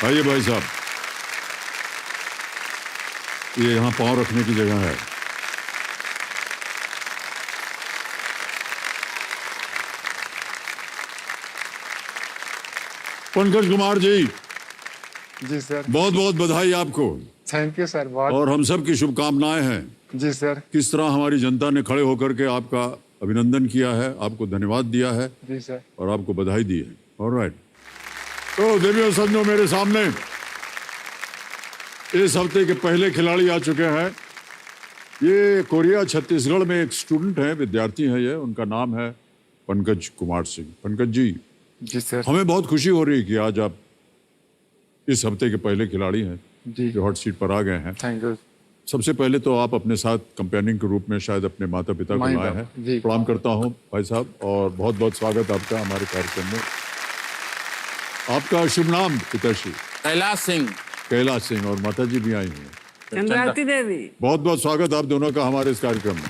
आइए भाई साहब, ये यहाँ पाँव रखने की जगह है। पंकज कुमार जी सर, बहुत बहुत बधाई आपको। Thank you sir. बहुत और हम सब की शुभकामनाएं हैं। जी सर। किस तरह हमारी जनता ने खड़े होकर के आपका अभिनंदन किया है, आपको धन्यवाद दिया है जी सर। और आपको बधाई दी है। ऑलराइट, तो देवियों सज्जनों, मेरे सामने इस हफ्ते के पहले खिलाड़ी आ चुके हैं। ये कोरिया छत्तीसगढ़ में एक स्टूडेंट है, विद्यार्थी है ये। उनका नाम है पंकज कुमार सिंह। पंकज जी सर। हमें बहुत खुशी हो रही है कि आज आप इस हफ्ते के पहले खिलाड़ी हैं जी, जो हॉट सीट पर आ गए हैं। Thank you. सबसे पहले तो आप अपने साथ कंपेनियन के रूप में शायद अपने माता पिता को लाए हैं। प्रणाम करता हूं भाई साहब, और बहुत बहुत स्वागत आपका हमारे कार्यक्रम में। आपका शुभ नाम पिताश्री? कैलाश सिंह। कैलाश सिंह। और माता जी भी आई हुई हैं, चंद्रावती देवी। बहुत बहुत स्वागत आप दोनों का हमारे इस कार्यक्रम में।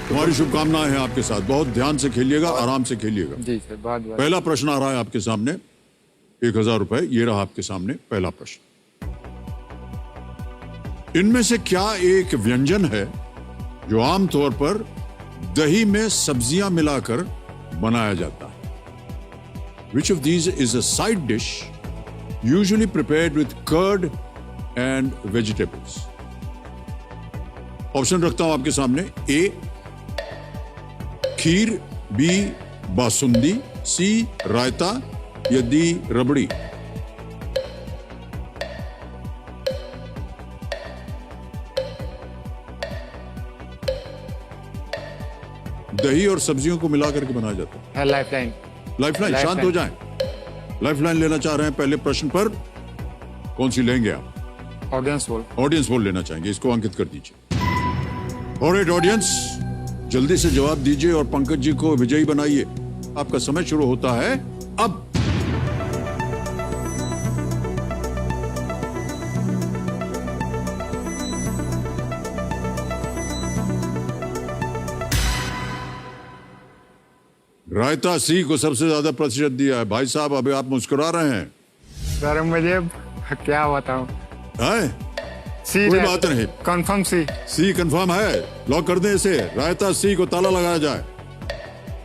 तुम्हारी शुभकामनाएं हैं आपके साथ। बहुत ध्यान से खेलिएगा, आराम से खेलिएगा। जी सर, बहुत बहुत। पहला प्रश्न आ रहा है आपके सामने, 1000 रुपए। ये रहा आपके सामने पहला प्रश्न। इनमें से क्या एक व्यंजन है जो आमतौर पर दही में सब्जियां मिलाकर बनाया जाता है? Which of these is a side dish usually prepared with curd and vegetables? Option रखता हूं आपके सामने। ए खीर, बी बासुंदी, सी रायता या डी रबड़ी। दही और सब्जियों को मिलाकर के बनाया जाता है। लाइफलाइन। लाइफलाइन। शांत हो जाएं। लाइफलाइन लेना चाह रहे हैं पहले प्रश्न पर। कौन सी लेंगे आप? ऑडियंस बोल। ऑडियंस बोल लेना चाहेंगे, इसको अंकित कर दीजिए। ऑलराइट ऑडियंस, जल्दी से जवाब दीजिए और पंकज जी को विजयी बनाइए। आपका समय शुरू होता है अब। रायता सी को सबसे ज्यादा प्रतिशत दिया है। भाई साहब अभी आप मुस्कुरा रहे हैं। सर मुझे क्या बताऊं। सी। कोई बात नहीं, कंफर्म सी। सी कंफर्म है। लॉक कर दें इसे। रायता सी को ताला लगाया जाए।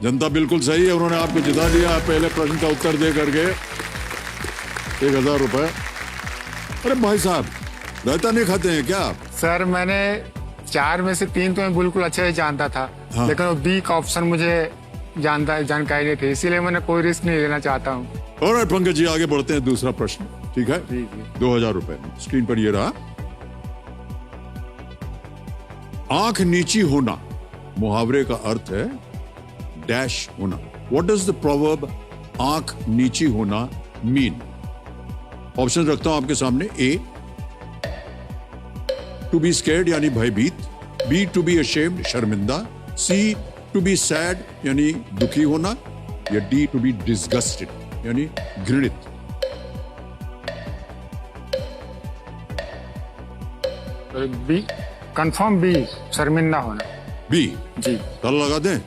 जनता बिल्कुल सही है, उन्होंने आपको जिता दिया है पहले प्रश्न का उत्तर दे करके 1000 रुपए। अरे भाई साहब, रायता नहीं खाते हैं क्या आप? सर मैंने 4 में से 3 तो मैं बिल्कुल अच्छे से जानता था। हाँ। लेकिन वो बी का ऑप्शन मुझे जानकारी नहीं थी, इसीलिए मैंने कोई रिस्क नहीं लेना चाहता हूँ। ऑलराइट पंकज जी, आगे बढ़ते हैं। दूसरा प्रश्न, ठीक है? जी जी। 2000 रुपए स्क्रीन पर ये रहा। आंख नीची होना मुहावरे का अर्थ है डैश होना। व्हाट डज द प्रोवर्ब आंख नीची होना मीन? ऑप्शन रखता हूं आपके सामने। ए टू बी स्कैर्ड यानी भयभीत, बी टू बी अशेम्ड शर्मिंदा, सी टू बी सैड यानी दुखी होना, या डी टू बी डिसगस्टेड यानी घृणित। बी कंफर्म, बी शर्मिंदा होना। बी। जी। ताला लगा दें?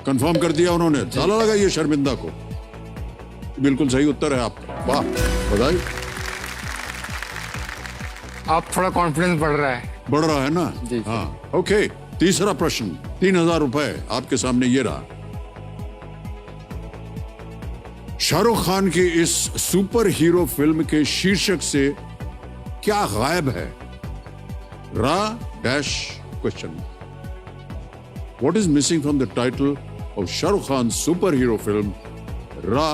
कंफर्म कर दिया उन्होंने। ताला लगाइए शर्मिंदा को। बिल्कुल सही उत्तर है आपका। वाह, बधाई। अब थोड़ा कॉन्फिडेंस बढ़ रहा है। बढ़ रहा है ना? जी। हाँ, ओके। तीसरा प्रश्न, 3000 रुपए आपके सामने ये रहा। शाहरुख खान की इस सुपर हीरो फिल्म के शीर्षक से क्या गायब है? रा dash question. What is missing from the title of Shahrukh Khan super hero film? रा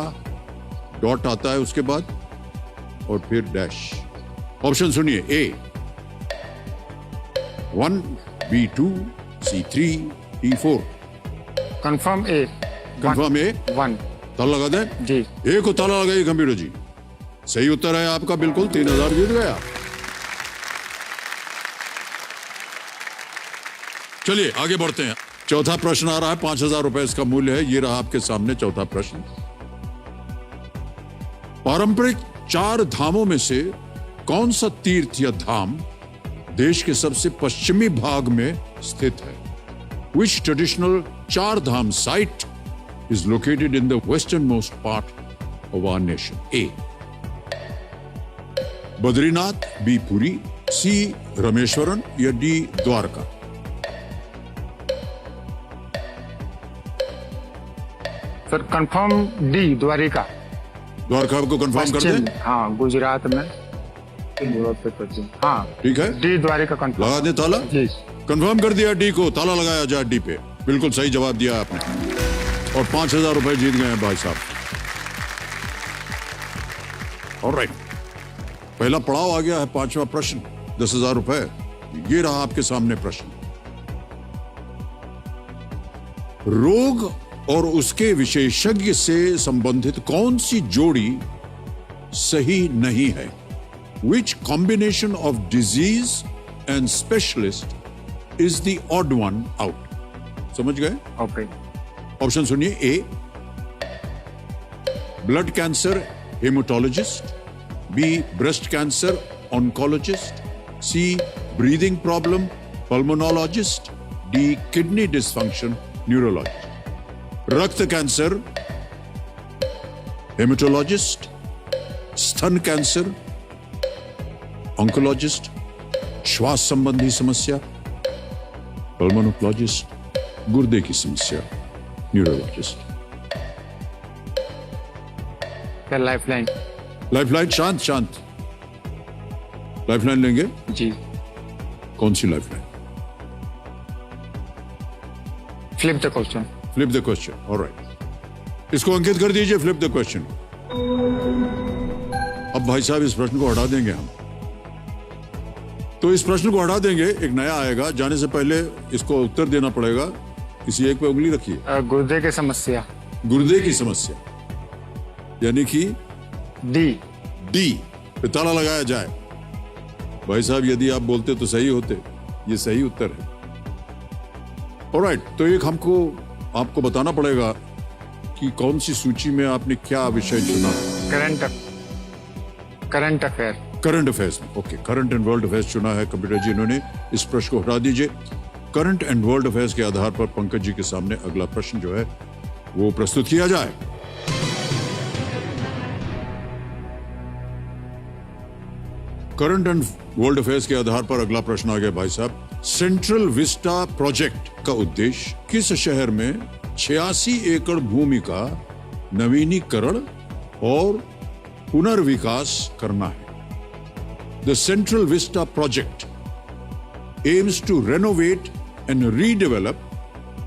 डॉट आता है उसके बाद और फिर डैश। ऑप्शन सुनिए। ए 1, B2, C3, D4। Confirm A. Confirm ए। 1। ताला लगा दें? जी। ए को ताला लगाइए कंप्यूटर जी। सही उत्तर है आपका, बिल्कुल। 3000 जीत गया। चलिए आगे बढ़ते हैं। चौथा प्रश्न आ रहा है, 5000 रुपए इसका मूल्य है। ये रहा आपके सामने चौथा प्रश्न। पारंपरिक 4 धामों में से कौन सा तीर्थ या धाम देश के सबसे पश्चिमी भाग में स्थित है? Which traditional 4 Dham site is located in the westernmost part of our nation? A. Badrinath, B. Puri, C. Rameswaram या D. Dwarka? Sir confirm D, Dwarka. Dwarka को कंफर्म कर पश्चिम, दें? हाँ, गुजरात में। हाँ, ठीक है, डी द्वारिका कंफर्म। लगा दें ताला? जी। कंफर्म कर दिया डी को, ताला लगाया जाए डी पे। बिल्कुल सही जवाब दिया आपने और 5,000 रुपए जीत गए हैं भाई साहब। ऑलराइट, पहला पड़ाव आ गया है, 5वां प्रश्न, 10,000 रुपए। ये रहा आपके सामने प्रश्न। रोग और उसके विशेषज्ञ से संबंधित कौन सी जोड़ी सही नहीं है? Which combination of disease and specialist is the odd one out? समझ गए? ओके। ऑप्शन सुनिए। A, blood cancer haematologist, B, breast cancer oncologist, C, breathing problem pulmonologist, D, kidney dysfunction neurologist. रक्त कैंसर हेमाटोलॉजिस्ट, स्तन cancer oncologist, श्वास संबंधी समस्या pulmonologist, गुर्दे की समस्या न्यूरोलॉजिस्ट। लाइफलाइन। लाइफलाइन, शांत शांत, लाइफलाइन लेंगे? जी। कौन सी lifeline? Flip the question. Flip the question, alright, इसको अंकित कर दीजिए, फ्लिप द क्वेश्चन। अब भाई साहब इस प्रश्न को हटा देंगे हम, तो इस प्रश्न को हटा देंगे, एक नया आएगा। जाने से पहले इसको उत्तर देना पड़ेगा। किसी एक पे उंगली रखिए। गुर्दे की समस्या। गुर्दे की समस्या, यानी कि डी। डी पे ताला लगाया जाए। भाई साहब यदि आप बोलते तो सही होते, ये सही उत्तर है। ऑलराइट, तो एक हमको आपको बताना पड़ेगा कि कौन सी सूची में आपने क्या विषय चुना। Current affair. करंट अफेयर्स में, okay, current and world affairs चुना है कंप्यूटर जी। इन्होंने इस प्रश्न को हटा दीजिए। करंट एंड वर्ल्ड अफेयर्स के आधार पर पंकज जी के सामने अगला प्रश्न जो है वो प्रस्तुत किया जाए। करंट एंड वर्ल्ड अफेयर्स के आधार पर अगला प्रश्न आ गया भाई साहब। सेंट्रल विस्टा प्रोजेक्ट का उद्देश्य किस शहर में 86 एकड़ भूमि का नवीनीकरण और पुनर्विकास करना है? The Central Vista project aims to renovate and redevelop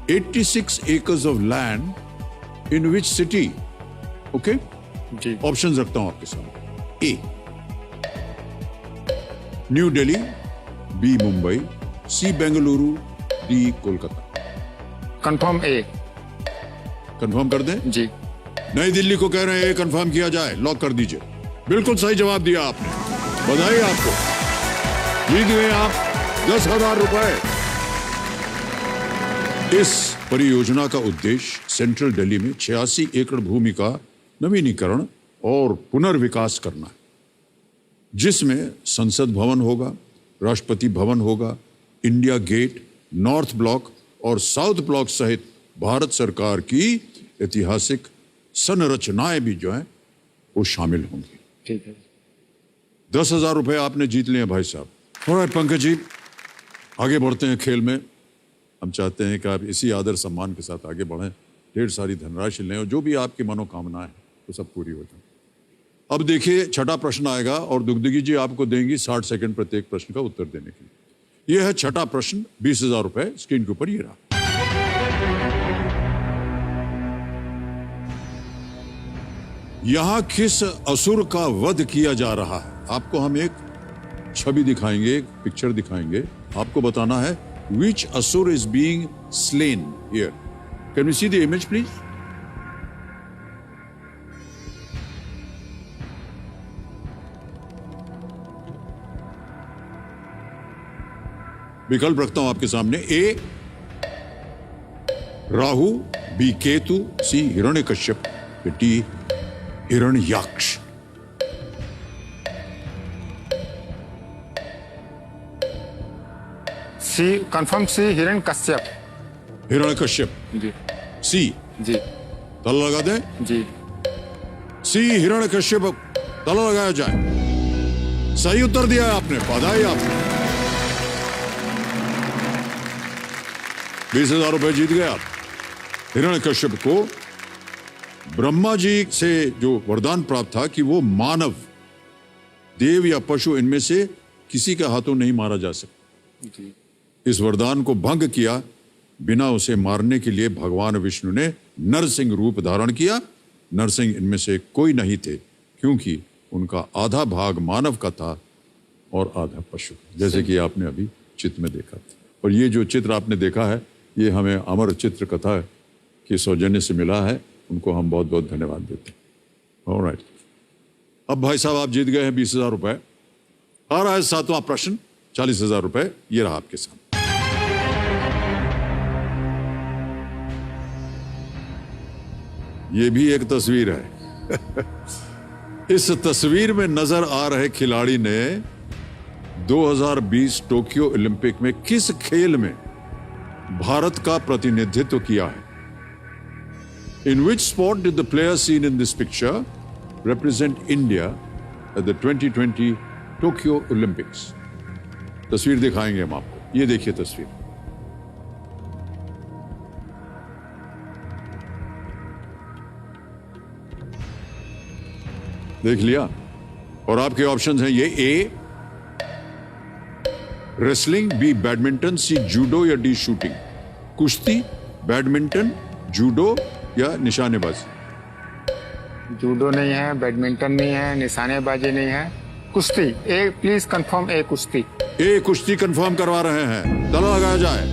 86 acres of land in which city? Okay? जी। ऑप्शंस रखता हूं आपके सामने। A, New Delhi, B, Mumbai, C, Bengaluru, D, Kolkata. Confirm A. Confirm कर दें? जी। नई दिल्ली को कह रहे हैं कंफर्म किया जाए, लॉक कर दीजिए। बिल्कुल सही जवाब दिया आपने, बधाई आपको, जीत गए आप 10,000 रुपए। इस परियोजना का उद्देश्य सेंट्रल दिल्ली में 86 एकड़ भूमि का नवीनीकरण और पुनर्विकास करना है, जिसमें संसद भवन होगा, राष्ट्रपति भवन होगा, इंडिया गेट, नॉर्थ ब्लॉक और साउथ ब्लॉक सहित भारत सरकार की ऐतिहासिक संरचनाएं भी जो हैं वो शामिल होंगी। ठीक है। 10,000 रुपए आपने जीत लिए भाई साहब। और पंकज जी, आगे बढ़ते हैं खेल में। हम चाहते हैं कि आप इसी आदर सम्मान के साथ आगे बढ़ें, ढेर सारी धनराशि लें और जो भी आपकी मनोकामनाएं हैं वो सब पूरी हो जाए। अब देखिए, छठा प्रश्न आएगा और दुगदगी जी आपको देंगी 60 सेकंड प्रत्येक प्रश्न का उत्तर देने के लिए। यह है छठा प्रश्न, 20,000 रुपए स्क्रीन के ऊपर ये रहा। यहां किस असुर का वध किया जा रहा है? आपको हम एक छवि दिखाएंगे, एक पिक्चर दिखाएंगे, आपको बताना है which asur is being slain here. Can we see the image please? विकल्प रखता हूं आपके सामने। ए, राहु, बी, केतु, सी, हिरण्यकश्यप, डी, हिरण्याक्ष। सी, कंफर्म सी, हिरण्यकश्यप। हिरण्यकश्यप, जी। सी। जी। ताला लगा दें? जी। सी हिरण्यकश्यप, ताला लगाया जाए। सही उत्तर दिया है आपने, बधाई आपने। 20,000 रुपए जीत गए आप। हिरण्यकश्यप को ब्रह्मा जी से जो वरदान प्राप्त था कि वो मानव, देव या पशु इनमें से किसी के हाथों नहीं मारा जा सकता। जी। इस वरदान को भंग किया बिना उसे मारने के लिए भगवान विष्णु ने नरसिंह रूप धारण किया। नरसिंह इनमें से कोई नहीं थे, क्योंकि उनका आधा भाग मानव का था और आधा पशु, जैसे कि आपने अभी चित्र में देखा था। और ये जो चित्र आपने देखा है, ये हमें अमर चित्र कथा के सौजन्य से मिला है। उनको हम बहुत बहुत धन्यवाद देते हैं। ऑलराइट, अब भाई साहब आप जीत गए हैं 20,000 रुपए। आ रहा है 7वां प्रश्न, 40,000 रुपए। ये रहा आपके सामने। ये भी एक तस्वीर है। इस तस्वीर में नजर आ रहे खिलाड़ी ने 2020 टोक्यो ओलंपिक में किस खेल में भारत का प्रतिनिधित्व किया है? In which sport did the player seen in this picture represent India at the 2020 Tokyo Olympics? तस्वीर दिखाएंगे हम आपको। ये देखिए तस्वीर। देख लिया? और आपके ऑप्शंस हैं ये: ए रेसलिंग, बी बैडमिंटन, सी जूडो या डी शूटिंग। कुश्ती, बैडमिंटन, जूडो या निशानेबाजी। जूडो नहीं है, बैडमिंटन नहीं है, निशानेबाजी नहीं है, कुश्ती। ए प्लीज कंफर्म, ए कुश्ती। ए कुश्ती कंफर्म करवा रहे हैं, ताला लगाया जाए।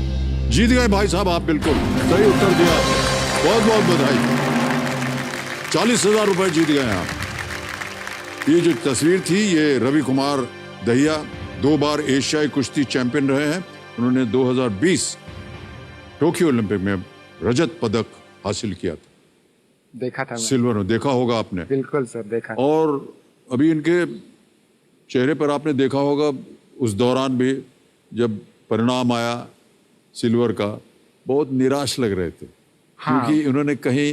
जीत गए भाई साहब आप, बिल्कुल सही उत्तर दिया। बहुत बहुत बधाई। 40,000 रुपए जीत गए आप। ये जो तस्वीर थी, ये रवि कुमार दहिया 2 बार एशियाई कुश्ती चैंपियन रहे हैं। उन्होंने 2020 टोक्यो ओलंपिक में रजत पदक हासिल किया था। देखा था मैं। सिल्वर में देखा होगा आपने। बिल्कुल सर, देखा। और अभी इनके चेहरे पर आपने देखा होगा, उस दौरान भी जब परिणाम आया सिल्वर का, बहुत निराश लग रहे थे। हाँ। क्योंकि उन्होंने कहीं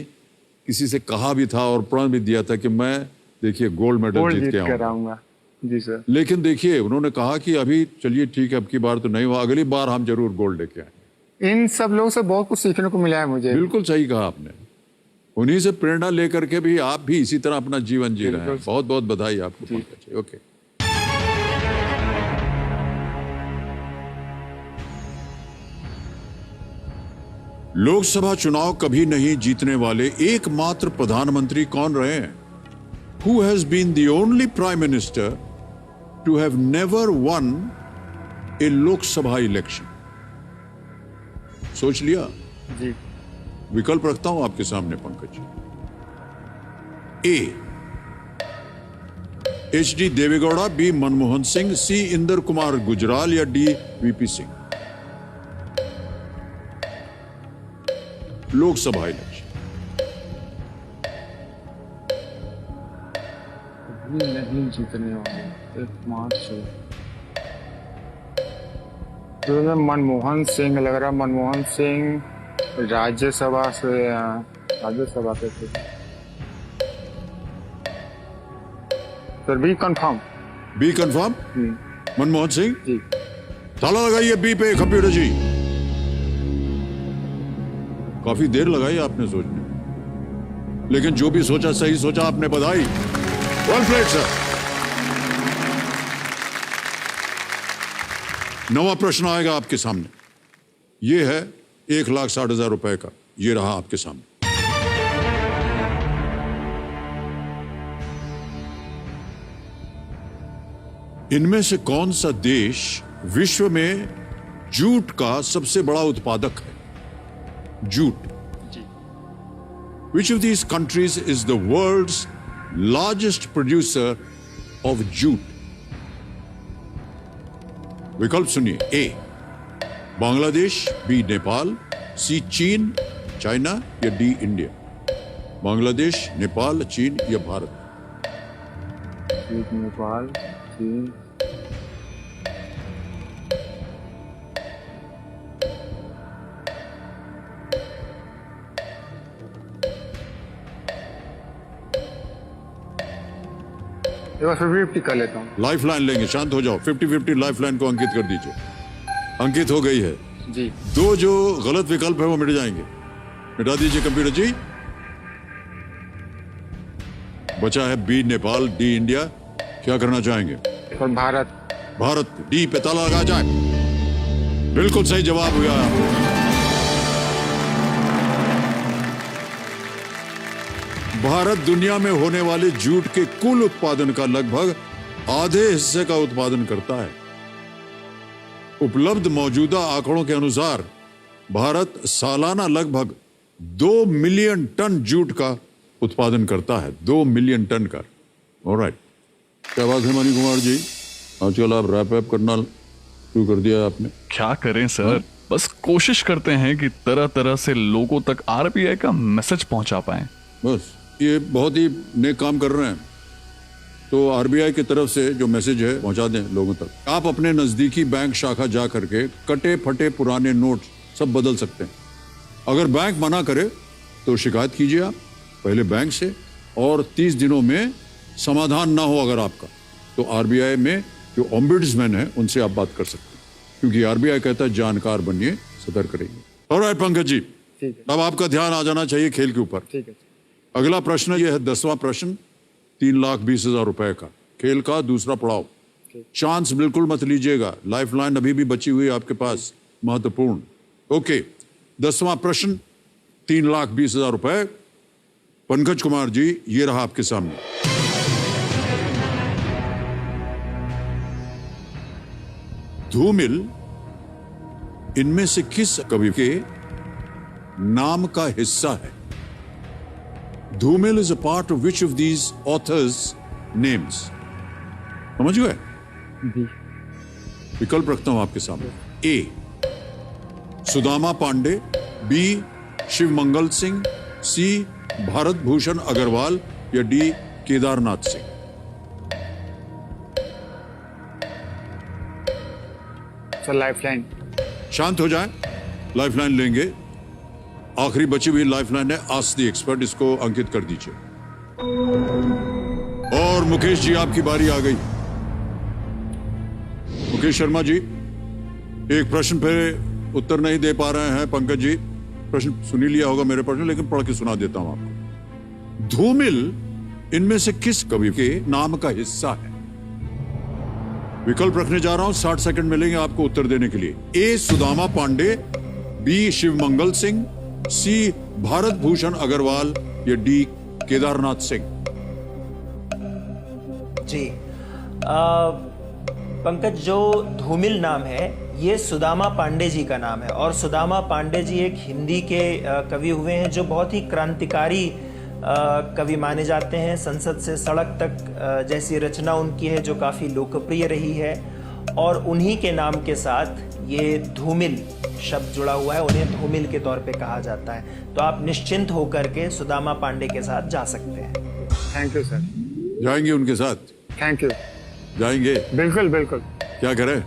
किसी से कहा भी था और प्रण भी दिया था कि मैं देखिए गोल्ड मेडल जीत के आऊंगा। जी सर। लेकिन देखिए उन्होंने कहा कि अभी चलिए ठीक है, अब की बार तो नहीं हुआ, अगली बार हम जरूर गोल्ड लेके आएंगे। इन सब लोगों से बहुत कुछ सीखने को मिला है मुझे। बिल्कुल सही कहा आपने। उन्हीं से प्रेरणा लेकर के भी आप भी इसी तरह अपना जीवन जी रहे हैं। बहुत बहुत बधाई आपको। पंकज, ओके। लोकसभा चुनाव कभी नहीं जीतने वाले एकमात्र प्रधानमंत्री कौन रहे हैं? Who has been the only prime minister to have never won a Lok Sabha election? सोच लिया? जी। विकल्प रखता हूं आपके सामने पंकज। ए HD देवेगौड़ा, बी मनमोहन सिंह, सी इंदर कुमार गुजराल या D VP Singh. Lok Sabha election नहीं जीतने वाले एकमात्र तो मनमोहन सिंह लग रहा। मनमोहन सिंह राज्यसभा पे थे sir. B confirm. B confirm? Manmohan Singh ji. ताला लगाइए बी पे कंप्यूटर जी। काफी देर लगाई आपने सोचने, लेकिन जो भी सोचा सही सोचा आपने, बधाई। Well played sir. 9वां प्रश्न आएगा आपके सामने। यह है 1,60,000 रुपए का। ये रहा आपके सामने। इनमें से कौन सा देश विश्व में जूट का सबसे बड़ा उत्पादक है? Jute. Which of these countries is the world's largest producer of jute? विकल्प सुनिए। ए बांग्लादेश, बी नेपाल, सी चीन, चाइना या डी इंडिया। बांग्लादेश, नेपाल, चीन या भारत। नेपाल, चीन। एक बार 50-50 कर लेता हूँ। लाइफ लाइन लेंगे, शांत हो जाओ। 50-50 लाइफ लाइन को अंकित कर दीजिए। अंकित हो गई है। जी। दो जो गलत विकल्प है वो मिट जाएंगे। मिटा दीजिए कंप्यूटर जी। बचा है बी नेपाल, डी इंडिया। क्या करना चाहेंगे? और भारत। भारत, डी पे ताला लगा जाए। बिल्कुल सही जवाब हुआ। भारत दुनिया में होने वाले जूट के कुल उत्पादन का लगभग आधे हिस्से का उत्पादन करता है। उपलब्ध मौजूदा आंकड़ों के अनुसार भारत सालाना लगभग 2 मिलियन टन जूट का उत्पादन करता है। 2 मिलियन टन का। ऑलराइट, क्या बात है मणि कुमार जी, आजकल आप रैप ऐप करना शुरू कर दिया आपने। क्या करें सर, बस कोशिश करते हैं कि तरह तरह से लोगों तक आरबीआई का मैसेज पहुंचा पाएं। बस ये बहुत ही नेक काम कर रहे हैं। तो आरबीआई की तरफ से जो मैसेज है पहुंचा दें लोगों तक। आप अपने नजदीकी बैंक शाखा जा करके कटे फटे पुराने नोट सब बदल सकते हैं। अगर बैंक मना करे तो शिकायत कीजिए आप पहले बैंक से, और 30 दिनों में समाधान ना हो अगर आपका, तो आरबीआई में जो ओम्बुड्समैन है उनसे आप बात कर सकते हैं, क्योंकि आरबीआई कहता है जानकार बनिए, सतर्क रहिए। ऑलराइट पंकज जी, ठीक है। अब आपका ध्यान आ जाना चाहिए खेल के ऊपर। ठीक है। अगला प्रश्न यह है 10वां प्रश्न, 3,20,000 रुपए का खेल का दूसरा पड़ाव। चांस बिल्कुल मत लीजिएगा, लाइफ लाइन अभी भी बची हुई है आपके पास, महत्वपूर्ण। ओके, 10वां प्रश्न, 3,20,000 रुपए। पंकज कुमार जी, ये रहा आपके सामने। धूमिल इनमें से किस कवि के नाम का हिस्सा है? धूमिल is a part of which of these authors names? समझ गए? जी। विकल्प रखता हूं आपके सामने। ए सुदामा पांडे, बी शिवमंगल सिंह, सी भारत भूषण अग्रवाल, या D Kedarnath Singh. Sir life line. शांत हो जाए, लाइफ लाइन लेंगे। आखिरी बची हुई लाइफ लाइन है आस्क द एक्सपर्ट, इसको अंकित कर दीजिए। और मुकेश जी, आपकी बारी आ गई। मुकेश शर्मा जी, एक प्रश्न पे उत्तर नहीं दे पा रहे हैं पंकज जी। प्रश्न सुन ही लिया होगा मेरे प्रश्न, लेकिन पढ़ के सुना देता हूं आपको। धूमिल इनमें से किस कवि के नाम का हिस्सा है? विकल्प रखने जा रहा हूं, 60 सेकंड मिलेंगे आपको उत्तर देने के लिए। ए सुदामा पांडे, बी शिवमंगल सिंह, सी भारत भूषण अग्रवाल, या डी केदारनाथ सिंह। जी, पंकज, जो धूमिल नाम है ये सुदामा पांडे जी का नाम है, और सुदामा पांडे जी एक हिंदी के कवि हुए हैं जो बहुत ही क्रांतिकारी कवि माने जाते हैं। संसद से सड़क तक जैसी रचना उनकी है जो काफ़ी लोकप्रिय रही है, और उन्हीं के नाम के साथ ये धूमिल शब्द जुड़ा हुआ है, उन्हें धूमिल के तौर पे कहा जाता है। तो आप निश्चिंत होकर के सुदामा पांडे के साथ जा सकते हैं। Thank you sir. जाएंगे उनके साथ? Thank you. जाएंगे? बिल्कुल बिल्कुल। क्या करें?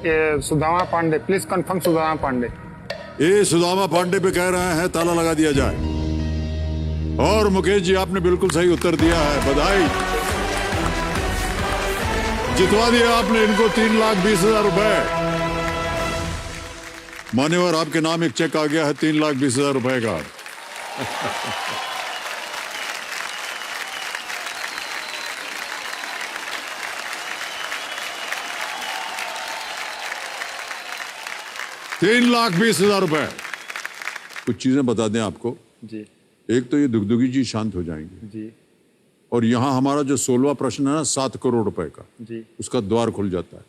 ये सुदामा पांडे, प्लीज कंफर्म सुदामा पांडे। ए सुदामा पांडे पे कह रहे हैं, ताला लगा दिया जाए। और मुकेश जी, आपने बिल्कुल सही उत्तर दिया है, बधाई। जितवा दिया आपने इनको 3,20,000 रुपए। मान्यवर, आपके नाम एक चेक आ गया है 3,20,000 रुपए का। ₹3,20,000 रुपए। कुछ चीजें बता दें आपको। जी। एक तो ये दुगदुगी जी शांत हो जाएंगे जी। और यहां हमारा जो 16वां प्रश्न है ना 7 करोड़ रुपए का, जी। उसका द्वार खुल जाता है।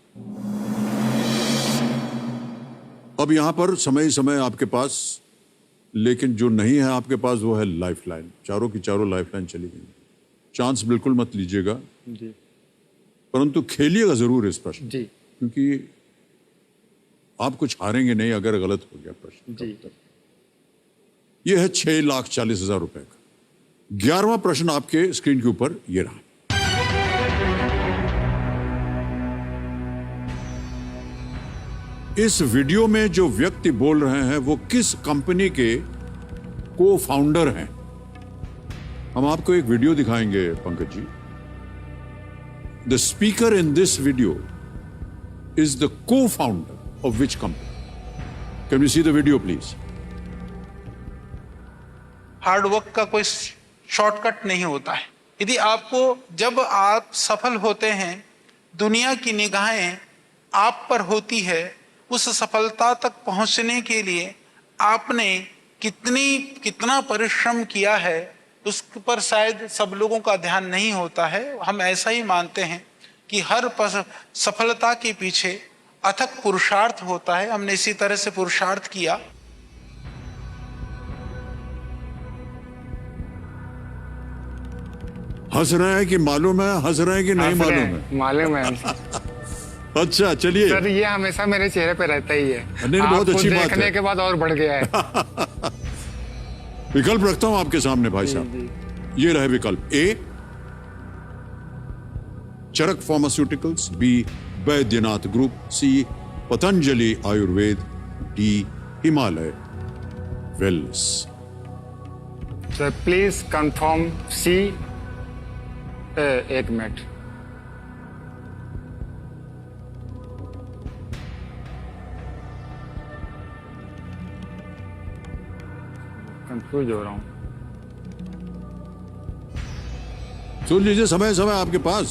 अब यहां पर समय समय आपके पास, लेकिन जो नहीं है आपके पास वो है लाइफ लाइन। चारों की चारों लाइफ लाइन चली गई। चांस बिल्कुल मत लीजिएगा, जी। परंतु खेलिएगा जरूर इस प्रश्न, जी। क्योंकि आप कुछ हारेंगे नहीं अगर गलत हो गया प्रश्न। जी। यह है 6,40,000 रुपए का। 11वां प्रश्न आपके स्क्रीन के ऊपर ये रहा। इस वीडियो में जो व्यक्ति बोल रहे हैं वो किस कंपनी के को फाउंडर हैं? हम आपको एक वीडियो दिखाएंगे Pankaj ji. The speaker in this video is the co-founder of which company? Can we see the video, please? Hard work का कोई शॉर्टकट नहीं होता है। यदि आपको, जब आप सफल होते हैं, दुनिया की निगाहें आप पर होती है, उस सफलता तक पहुंचने के लिए आपने कितना परिश्रम किया है, उस पर शायद सब लोगों का ध्यान नहीं होता है। हम ऐसा ही मानते हैं कि हर सफलता के पीछे अथक पुरुषार्थ होता है। हमने इसी तरह से पुरुषार्थ किया। हंस रहे हैं कि मालूम है, हंस रहे हैं कि नहीं मालूम है? मालूम है। अच्छा, चलिए। सर, ये हमेशा मेरे चेहरे पे रहता ही है। नहीं, बहुत अच्छी बात है। देखने के बाद और बढ़ गया है। विकल्प रखता हूं आपके सामने भाई साहब। ये रहे विकल्प। A, Charak pharmaceuticals, B, Baidyanath group, C, Patanjali Ayurved, D, Himalaya wellness. Sir please confirm C. एक मिनट, कंफ्यूज हो रहा हूँ। सोच लीजिए, समय आपके पास।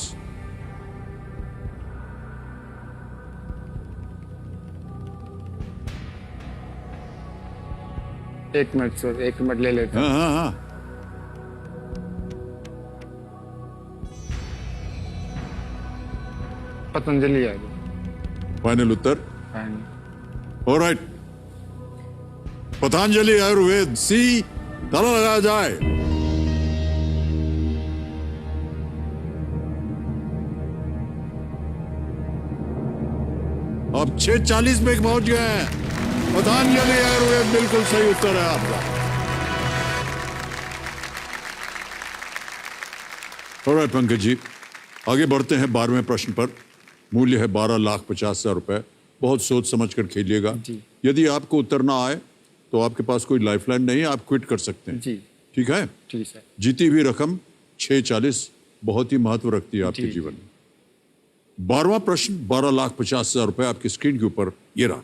एक मिनट सर, एक मिनट ले लेते हैं। हाँ। पतंजलि है। फाइनल उत्तर? फाइनल। ऑलराइट, पतंजलि आयुर्वेद, सी। ताला लगाया जाए। अब 6:40 पे पहुंच गए हैं। पतंजलि आयुर्वेद बिल्कुल सही उत्तर है आपका। ऑलराइट पंकज जी, आगे बढ़ते हैं 12वें प्रश्न पर। मूल्य है 12,50,000 रुपए। बहुत सोच समझ कर खेलिएगा। यदि आपको उत्तर ना आए तो आपके पास कोई लाइफलाइन नहीं है, आप क्विट कर सकते हैं। जी ठीक है? ठीक सर। जीती हुई रकम 6:40 बहुत ही महत्व रखती है आपके जीवन में। 12वां प्रश्न 12,50,000 रुपए आपकी स्क्रीन के ऊपर ये रहा।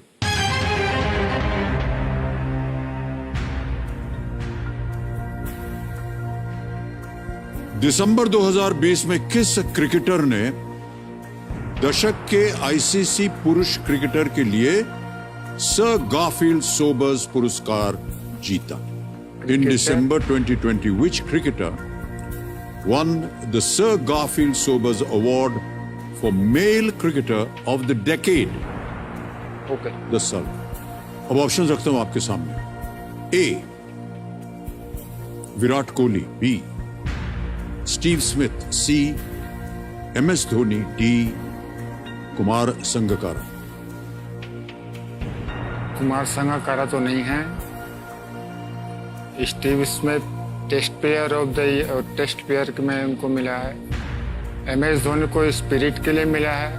दिसंबर 2020 में किस क्रिकेटर ने दशक के आईसीसी पुरुष क्रिकेटर के लिए सर गारफील्ड सोबर्स पुरस्कार जीता? इन दिसंबर 2020 which cricketer won the Sir Garfield Sobers Award for Male Cricketer of the Decade? Okay. 10 साल। अब ऑप्शन रखता हूं आपके सामने। A, Virat Kohli, B, Steve Smith, C, M S Dhoni, D, Kumar Sangakkara. Kumar Sangakkara तो नहीं है। स्टीव स्मिथ टेस्ट प्लेयर में उनको मिला है। एमएस धोनी को स्पिरिट के लिए मिला है।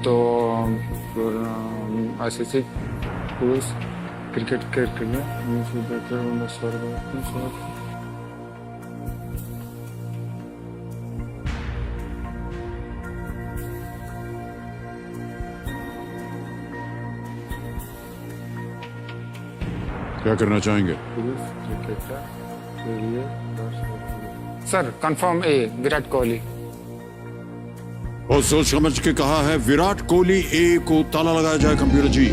तो आईसीसी पुरुष क्रिकेट के लिए क्या करना चाहेंगे? सर कंफर्म ए, विराट कोहली। और सोच समझ के कहा है विराट कोहली। ए को ताला लगाया जाए कंप्यूटर जी।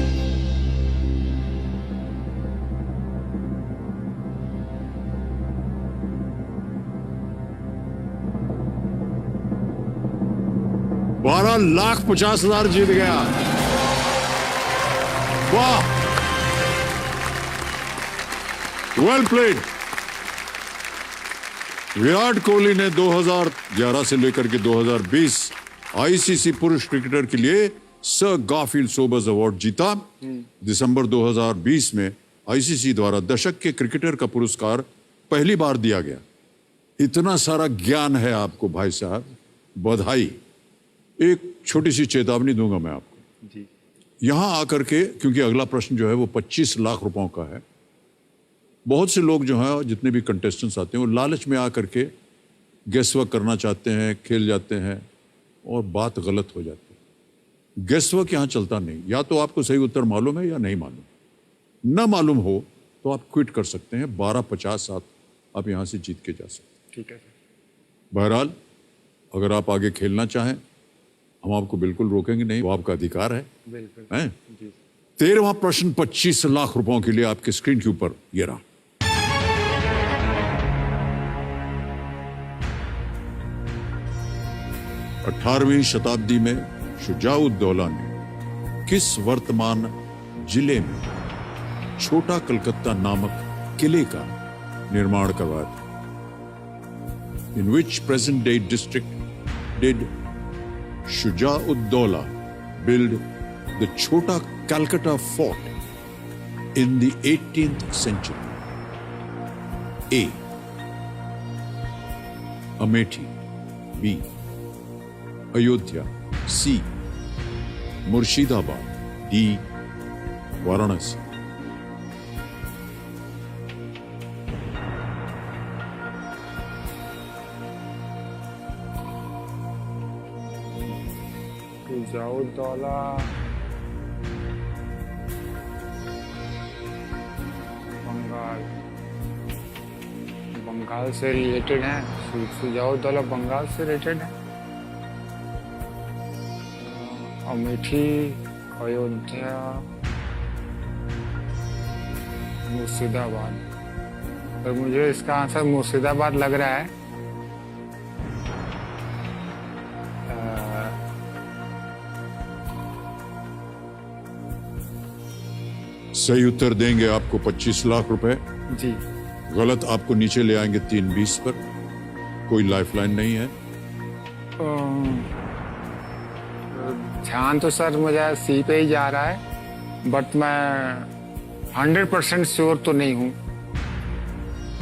$12,50,000 जीत गया। वाह, वेल प्लेड। विराट कोहली ने 2011 से लेकर के 2020 आईसीसी पुरुष क्रिकेटर के लिए सर गारफील्ड सोबर्स अवार्ड जीता। दिसंबर 2020 में आईसीसी द्वारा दशक के क्रिकेटर का पुरस्कार पहली बार दिया गया। इतना सारा ज्ञान है आपको भाई साहब, बधाई। एक छोटी सी चेतावनी दूंगा मैं आपको जी। यहां आकर के, क्योंकि अगला प्रश्न जो है वो 25 लाख रुपयों का है। बहुत से लोग जो हैं, जितने भी कंटेस्टेंट्स आते हैं, वो लालच में आकर के गेस वर्क करना चाहते हैं, खेल जाते हैं और बात गलत हो जाती है। गेस वर्क यहाँ चलता नहीं, या तो आपको सही उत्तर मालूम है या नहीं मालूम। न मालूम हो तो आप क्विट कर सकते हैं। 12:50 आप यहाँ से जीत के जा सकते हैं। ठीक है सर। बहरहाल अगर आप आगे खेलना चाहें हम आपको बिल्कुल रोकेंगे नहीं, वो आपका अधिकार है। बिल्कुल हैं? जी। 13वां प्रश्न 25 लाख रुपयों के लिए आपके स्क्रीन के ऊपर ये रहा। अठारहवीं शताब्दी में शुजाउद्दौला ने किस वर्तमान जिले में छोटा कलकत्ता नामक किले का निर्माण करवाया था? In which present day district did Shujauddaulah build the Chota Calcutta fort in the 18th century? A. Amethi. B. Ayodhya. C. Murshidabad. D. Varanasi. Shujauddaula Bengal से रिलेटेड है। शुजाउद्दौला बंगाल से रिलेटेड है। अमेठी, अयोध्या, मुर्शिदाबाद। और मुझे इसका आंसर मुर्शिदाबाद लग रहा है। सही उत्तर देंगे आपको 25 लाख रुपए। जी। गलत आपको नीचे ले आएंगे 320 पर। कोई लाइफलाइन नहीं है। ध्यान तो सर मुझे सी पे ही जा रहा है, बट मैं 100% श्योर तो नहीं हूँ।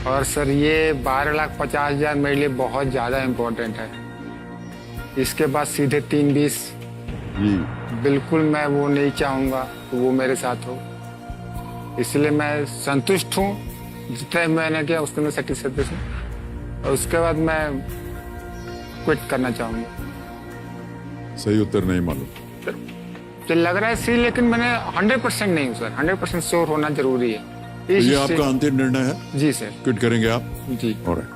और सर ये 12,50,000 मेरे लिए बहुत ज़्यादा इम्पोर्टेंट है। इसके बाद सीधे 320 जी। बिल्कुल मैं वो नहीं चाहूँगा कि वो मेरे साथ हो, इसलिए मैं संतुष्ट हूँ जितना मैंने किया उसके मैं सेटिस्फाइड हूँ। और उसके बाद मैं क्विट करना चाहूँगा। सही उत्तर नहीं मालूम। तो लग रहा है सी, लेकिन मैंने 100% नहीं हूँ सर। 100% श्योर होना जरूरी है। तो ये आपका अंतिम निर्णय है? जी सर। क्विट करेंगे आप? जी। ऑलराइट,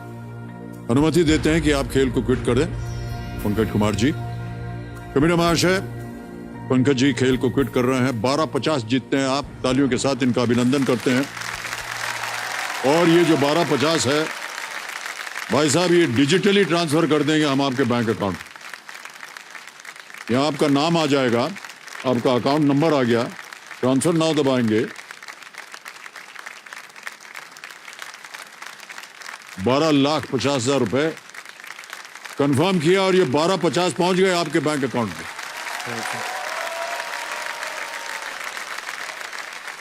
अनुमति देते हैं कि आप खेल को क्विट कर दें। पंकज कुमार जी, कमिश्नर महाशय, पंकज जी खेल को क्विट कर रहे हैं। 12:50 जीतते हैं आप। तालियों के साथ इनका अभिनंदन करते हैं। और ये जो 12:50 है भाई साहब, ये डिजिटली ट्रांसफर कर देंगे हम आपके बैंक अकाउंट। यहां आपका नाम आ जाएगा, आपका अकाउंट नंबर आ गया, ट्रांसफर नाउ दबाएंगे। 12,50,000 रुपए कंफर्म किया और ये 12:50 पहुंच गए आपके बैंक अकाउंट में।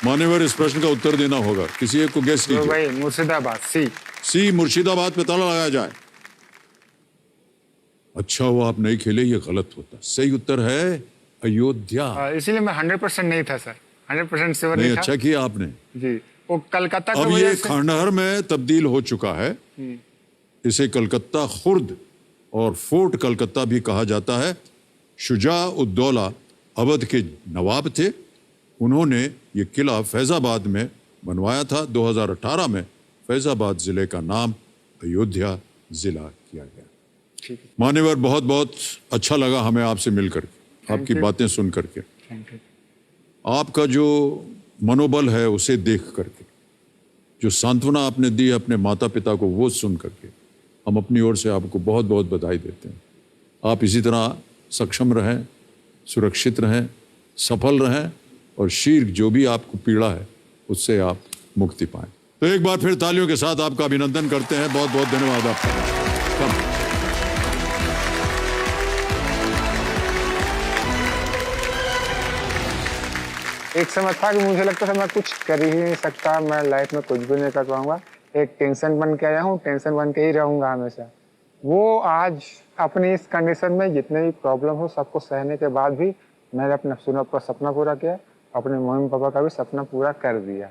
मान्यवर, इस प्रश्न का उत्तर देना होगा। किसी एक को गेस कीजिए। भाई मुर्शिदाबाद, सी। मुर्शिदाबाद पे ताला लगाया जाए। अच्छा हुआ आप नहीं खेले, ये गलत होता। सही उत्तर है अयोध्या। इसीलिए मैं 100% नहीं था सर। 100% श्योर नहीं, नहीं था। अच्छा किया आपने। जी। वो कलकत्ता की अब वजह ये से। खंडहर में तब्दील हो चुका है। इसे कलकत्ता खुर्द और फोर्ट कलकत्ता भी कहा जाता है। शुजा-उद-दौला अवध के नवाब थे। उन्होंने ये किला फैजाबाद में बनवाया था। 2018 में फैजाबाद जिले का नाम अयोध्या जिला किया गया। ठीक है। मान्यवर, बहुत बहुत अच्छा लगा हमें आपसे मिलकर, आपकी बातें सुन करके, थैंक यू। आपका जो मनोबल है उसे देख करके, जो सांत्वना आपने दी अपने माता पिता को, वो सुन करके हम अपनी ओर से आपको बहुत बहुत बधाई देते हैं। आप इसी तरह सक्षम रहें, सुरक्षित रहें, सफल रहें और शीघ्र जो भी आपको पीड़ा है उससे आप मुक्ति पाएं। तो एक बार फिर तालियों के साथ आपका अभिनंदन करते हैं। बहुत बहुत धन्यवाद आपका। एक समय था कि मुझे लगता था मैं कुछ कर ही नहीं सकता, मैं लाइफ में कुछ भी नहीं कर पाऊंगा। एक टेंशन बन के आया हूँ, टेंशन बन के ही रहूंगा हमेशा। वो आज अपनी इस कंडीशन में जितने भी प्रॉब्लम हो सबको सहने के बाद भी मैंने अपना सपना पूरा किया, अपने मम्मी पापा का भी सपना पूरा कर दिया।